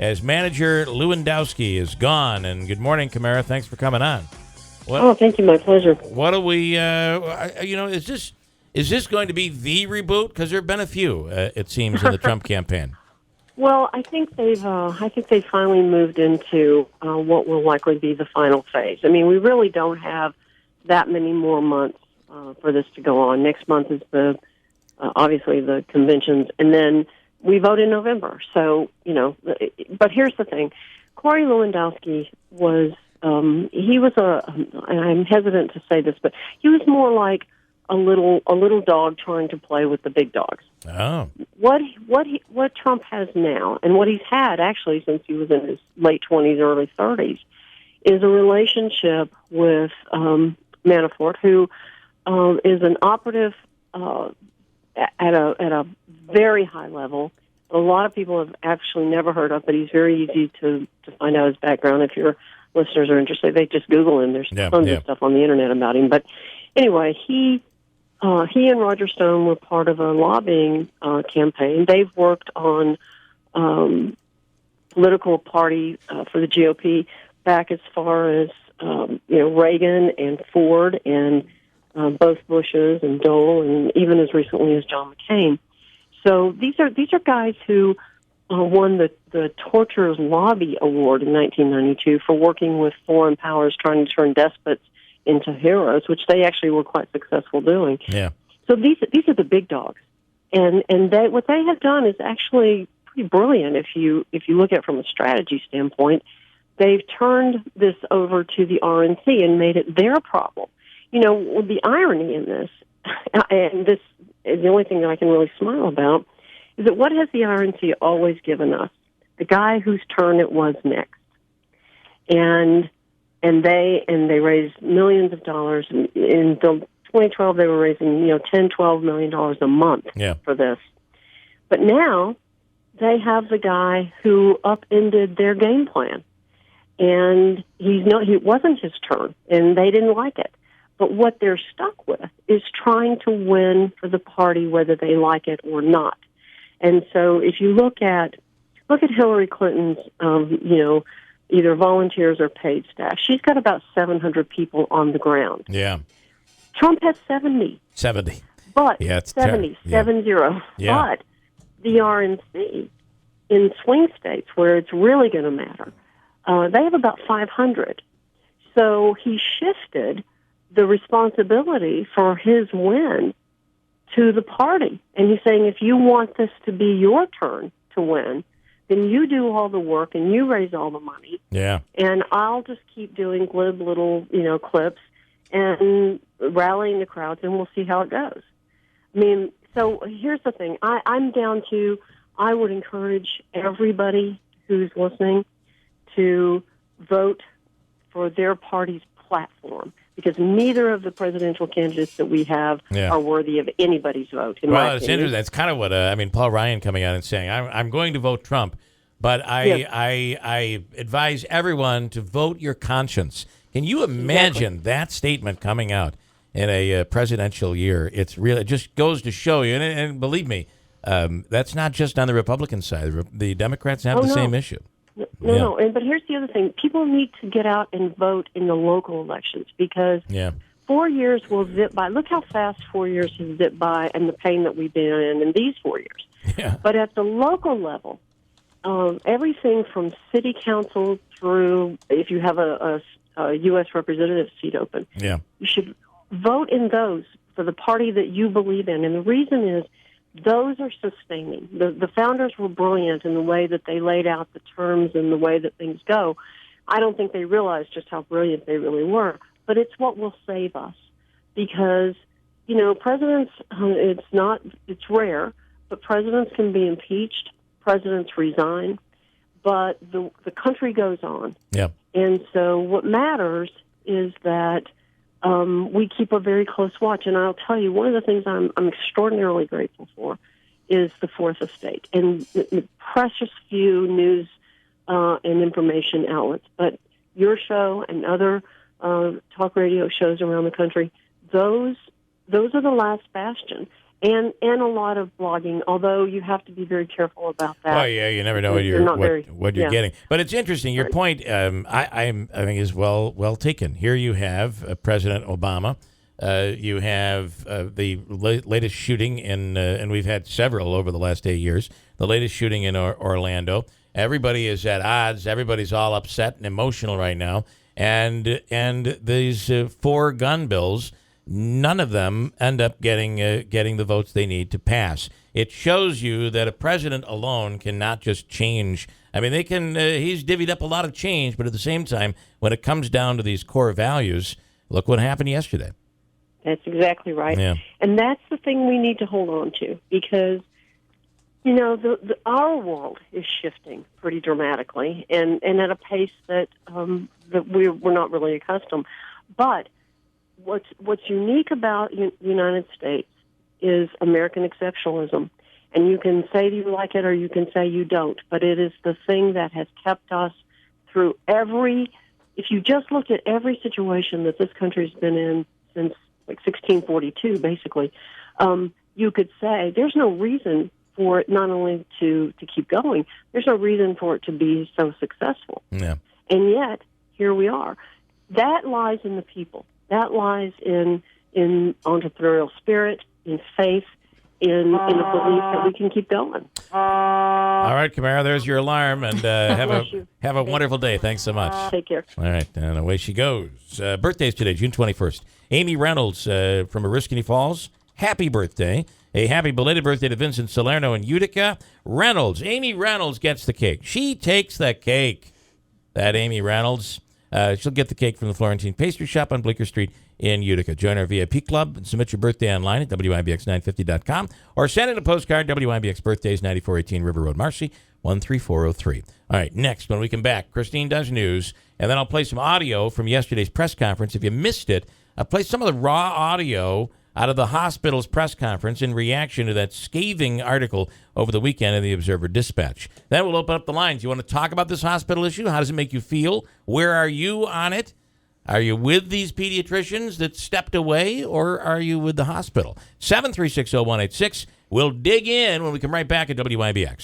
As manager, Lewandowski is gone. And good morning, Camara. Thanks for coming on. Thank you. My pleasure. What do we, is this going to be the reboot? Because there have been a few, it seems, in the Trump campaign. Well, I think they've finally moved into what will likely be the final phase. I mean, we really don't have that many more months for this to go on. Next month is obviously the conventions, and then we vote in November. So, but here's the thing. Corey Lewandowski was, and I'm hesitant to say this, but he was more like a little dog trying to play with the big dogs. Oh. What Trump has now, and what he's had actually since he was in his late 20s, early 30s, is a relationship with Manafort, who is an operative at a very high level. A lot of people have actually never heard of, but he's very easy to find out his background. If your listeners are interested, they just Google him. There's tons of stuff on the internet about him. But anyway, he and Roger Stone were part of a lobbying campaign. They've worked on political party for the GOP back as far as Reagan and Ford and both Bushes and Dole, and even as recently as John McCain. So these are guys who won the Torturers Lobby Award in 1992 for working with foreign powers trying to turn despots into heroes, which they actually were quite successful doing. Yeah. So these are the big dogs, and what they have done is actually pretty brilliant. If you look at it from a strategy standpoint, they've turned this over to the RNC and made it their problem. The irony in this, and this is the only thing that I can really smile about, is that what has the RNC always given us? The guy whose turn it was next. And they raised millions of dollars. In 2012, they were raising, $10-12 million a month for this. But now they have the guy who upended their game plan. And it wasn't his turn, and they didn't like it. But what they're stuck with is trying to win for the party whether they like it or not. And so if you look at Hillary Clinton's, either volunteers or paid staff, she's got about 700 people on the ground. Yeah. Trump has 70. 70. But 70. Yeah. But the RNC in swing states where it's really going to matter, they have about 500. So he shifted the responsibility for his win to the party. And he's saying, if you want this to be your turn to win, then you do all the work and you raise all the money. Yeah. And I'll just keep doing glib little, clips and rallying the crowds, and we'll see how it goes. I mean, so here's the thing. I would encourage everybody who's listening to vote for their party's platform, because neither of the presidential candidates that we have are worthy of anybody's vote. Well, it's interesting. That's kind of what Paul Ryan coming out and saying, I'm going to vote Trump, but I advise everyone to vote your conscience. Can you imagine that statement coming out in a presidential year? It just goes to show you, and believe me, that's not just on the Republican side. The Democrats have the same issue. No. But here's the other thing. People need to get out and vote in the local elections, because 4 years will zip by. Look how fast 4 years has zipped by, and the pain that we've been in these 4 years. Yeah. But at the local level, everything from city council through, if you have a U.S. representative seat open, you should vote in those for the party that you believe in. And the reason is, those are sustaining. The founders were brilliant in the way that they laid out the terms and the way that things go. I don't think they realized just how brilliant they really were. But it's what will save us. Because, presidents, it's rare, but presidents can be impeached, presidents resign, but the country goes on. Yeah. And so what matters is that we keep a very close watch. And I'll tell you, one of the things I'm extraordinarily grateful for is the Fourth Estate and the precious few news and information outlets. But your show and other talk radio shows around the country, those are the last bastion. and a lot of blogging, although you have to be very careful about that. Oh yeah, you never know what you're getting. But it's interesting. Your point, I think, is well taken. Here you have President Obama. You have the latest shooting and we've had several over the last 8 years. The latest shooting in Orlando. Everybody is at odds. Everybody's all upset and emotional right now. And these 4 gun bills, none of them end up getting the votes they need to pass. It shows you that a president alone cannot just change. I mean, they can. He's divvied up a lot of change, but at the same time, when it comes down to these core values, look what happened yesterday. That's exactly right. Yeah. And that's the thing we need to hold on to, because you know, our world is shifting pretty dramatically, and at a pace that we're not really accustomed. But what's unique about the United States is American exceptionalism, and you can say you like it or you can say you don't. But it is the thing that has kept us through every. If you just looked at every situation that this country's been in since like 1642, basically, you could say there's no reason for it not only to keep going, there's no reason for it to be so successful. Yeah. And yet, here we are. That lies in the people. That lies in entrepreneurial spirit, in faith, in a belief that we can keep going. All right, Camara, there's your alarm, and have a wonderful day. Thanks so much. Take care. All right, and away she goes. Birthdays today, June 21st. Amy Reynolds from Oriskany Falls. Happy birthday. A happy belated birthday to Vincent Salerno in Utica. Amy Reynolds gets the cake. She takes the cake. That Amy Reynolds. She'll get the cake from the Florentine Pastry Shop on Bleecker Street in Utica. Join our VIP club and submit your birthday online at WIBX950.com or send in a postcard, WIBX Birthdays, 9418 River Road, Marcy, 13403. All right, next, when we come back, Christine does news, and then I'll play some audio from yesterday's press conference. If you missed it, I'll play some of the raw audio out of the hospital's press conference in reaction to that scathing article over the weekend in the Observer-Dispatch. Then we'll open up the lines. You want to talk about this hospital issue? How does it make you feel? Where are you on it? Are you with these pediatricians that stepped away, or are you with the hospital? 7360186. We'll dig in when we come right back at WIBX.